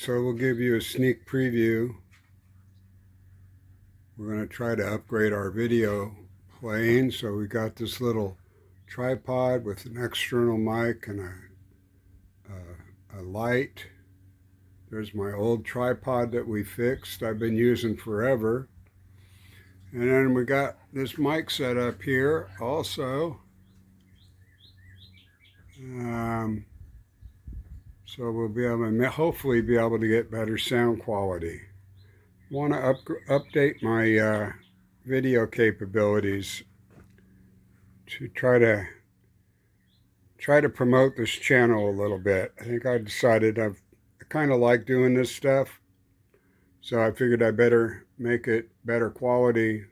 So we'll give you a sneak preview. We're going to try to upgrade our video playing. So we got this little tripod with an external mic and a light. There's my old tripod that we fixed. I've been using forever. And then we got this mic set up here also. So we'll be able to hopefully be able to get better sound quality. Want to update my video capabilities to try to promote this channel a little bit. I think I decided I kind of like doing this stuff, so I figured I better make it better quality,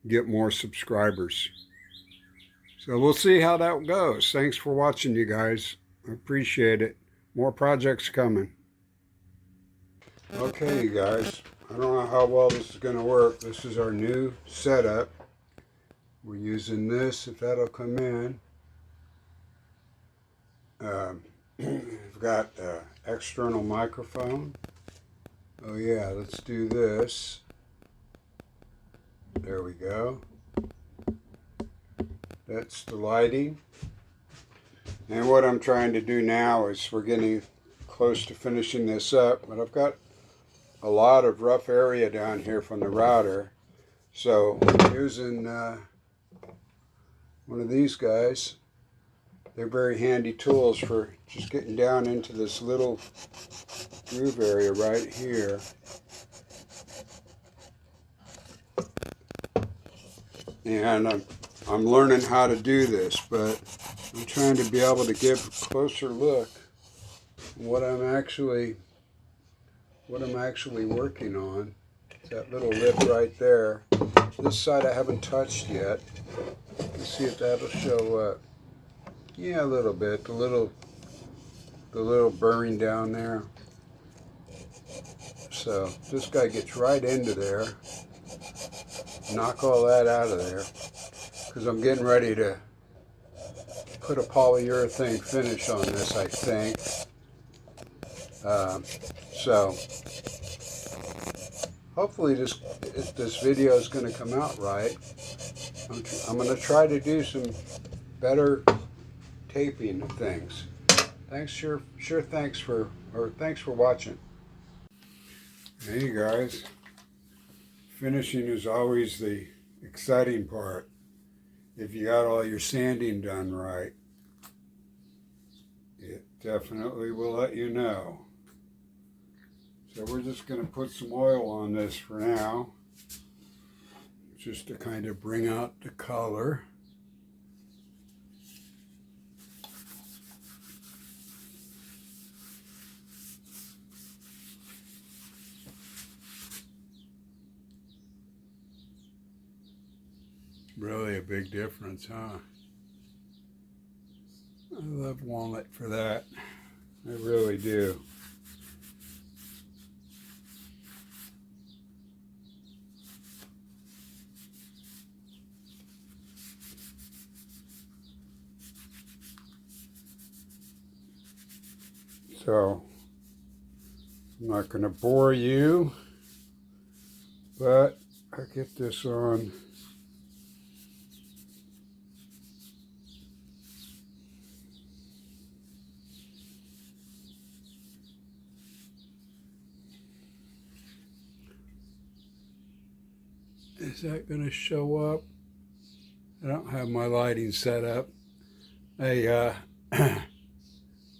get more subscribers. So we'll see how that goes. Thanks for watching, you guys. I appreciate it. More projects coming. Okay, you guys. I don't know how well this is going to work. This is our new setup. We're using this, if that'll come in. We've got an external microphone. Oh yeah, let's do this. There we go. That's the lighting. And what I'm trying to do now is we're getting close to finishing this up, but I've got a lot of rough area down here from the router. So using one of these guys, they're very handy tools for just getting down into this little groove area right here. And I'm learning how to do this, but I'm trying to be able to give a closer look at what I'm actually working on. That little lip right there. This side I haven't touched yet. Let's see if that'll show up. Yeah, a little bit. The little burring down there. So this guy gets right into there. Knock all that out of there, because I'm getting ready to put a polyurethane finish on this, I think. So hopefully this video is going to come out right. I'm going to try to do some better taping of things. Thanks for watching. Hey guys, finishing is always the exciting part. If you got all your sanding done right, it definitely will let you know. So we're just going to put some oil on this for now, just to kind of bring out the color. Really a big difference, huh? I love walnut for that. I really do. So, I'm not going to bore you, but I'll get this on. Is that going to show up? I don't have my lighting set up.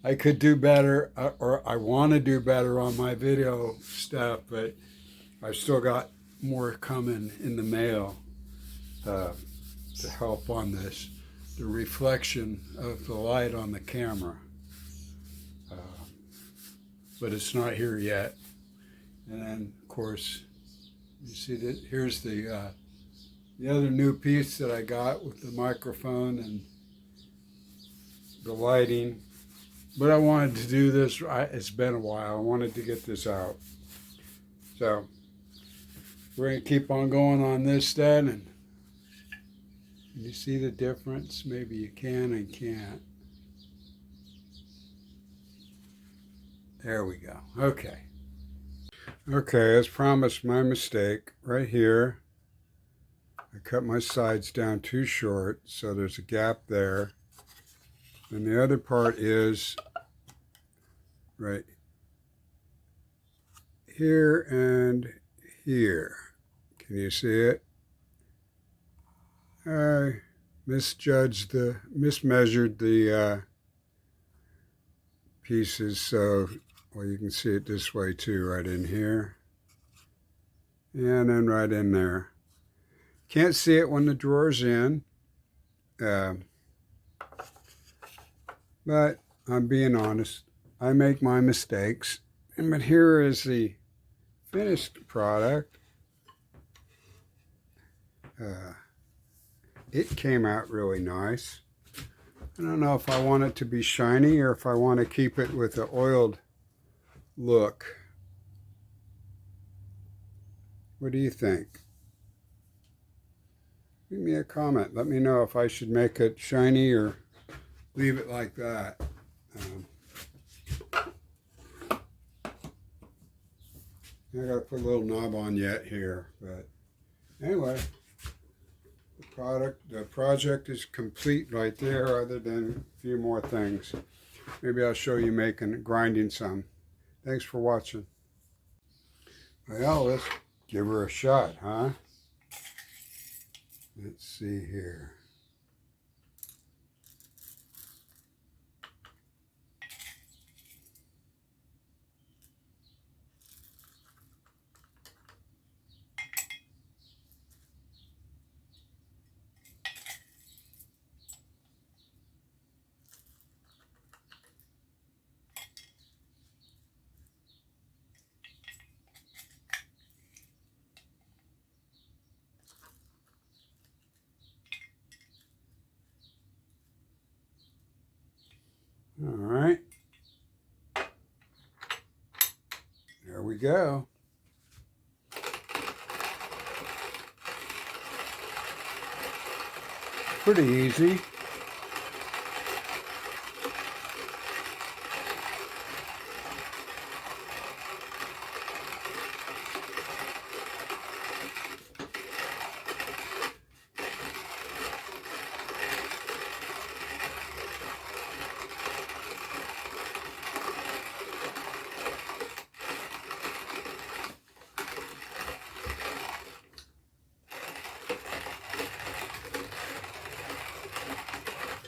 I could do better, or I want to do better on my video stuff, but I've still got more coming in the mail to help on this. The reflection of the light on the camera. But it's not here yet. And then, of course, you see that here's the other new piece that I got with the microphone and the lighting. But I wanted to do this, it's been a while, I wanted to get this out. So, we're going to keep on going on this then, and you see the difference? Maybe you can and can't. There we go, okay. Okay, as promised, my mistake right here. I cut my sides down too short, so there's a gap there. And the other part is right here and here. Can you see it? I mismeasured the pieces, so, well, you can see it this way too, right in here. And then right in there. Can't see it when the drawer's in, but I'm being honest. I make my mistakes. But here is the finished product. It came out really nice. I don't know if I want it to be shiny or if I want to keep it with an oiled look. What do you think? Leave me a comment. Let me know if I should make it shiny or leave it like that. I gotta put a little knob on yet here, but anyway, the project is complete right there, other than a few more things. Maybe I'll show you grinding some. Thanks for watching. Well, let's give her a shot, huh? Let's see here. All right. There we go. Pretty easy.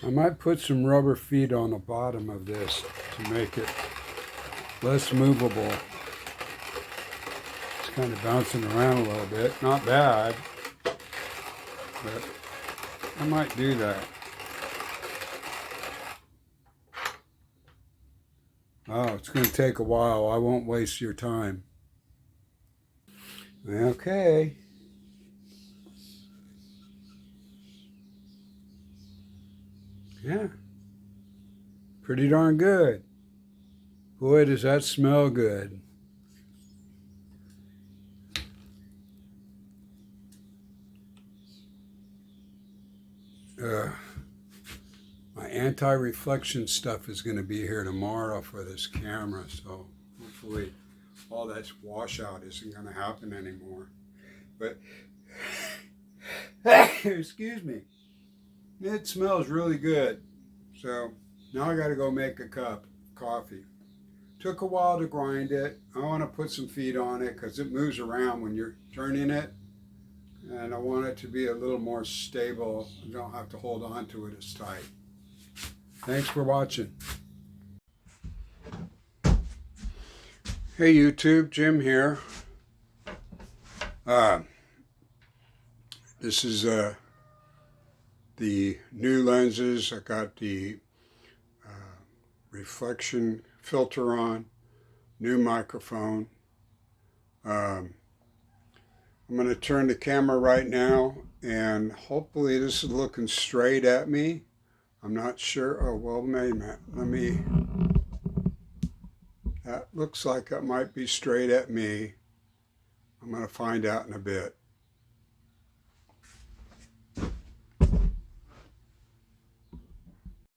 I might put some rubber feet on the bottom of this to make it less movable. It's kind of bouncing around a little bit. Not bad, but I might do that. Oh, it's going to take a while. I won't waste your time. Okay. Yeah, pretty darn good. Boy, does that smell good. My anti-reflection stuff is going to be here tomorrow for this camera, so hopefully all that washout isn't going to happen anymore. But, excuse me. It smells really good. So now I got to go make a cup of coffee. Took a while to grind it. I want to put some feet on it because it moves around when you're turning it. And I want it to be a little more stable. You don't have to hold on to it as tight. Thanks for watching. Hey YouTube, Jim here. This is the new lenses. I got the reflection filter on, new microphone. I'm going to turn the camera right now, and hopefully this is looking straight at me. I'm not sure. Oh, well, maybe. Let me. That looks like it might be straight at me. I'm going to find out in a bit.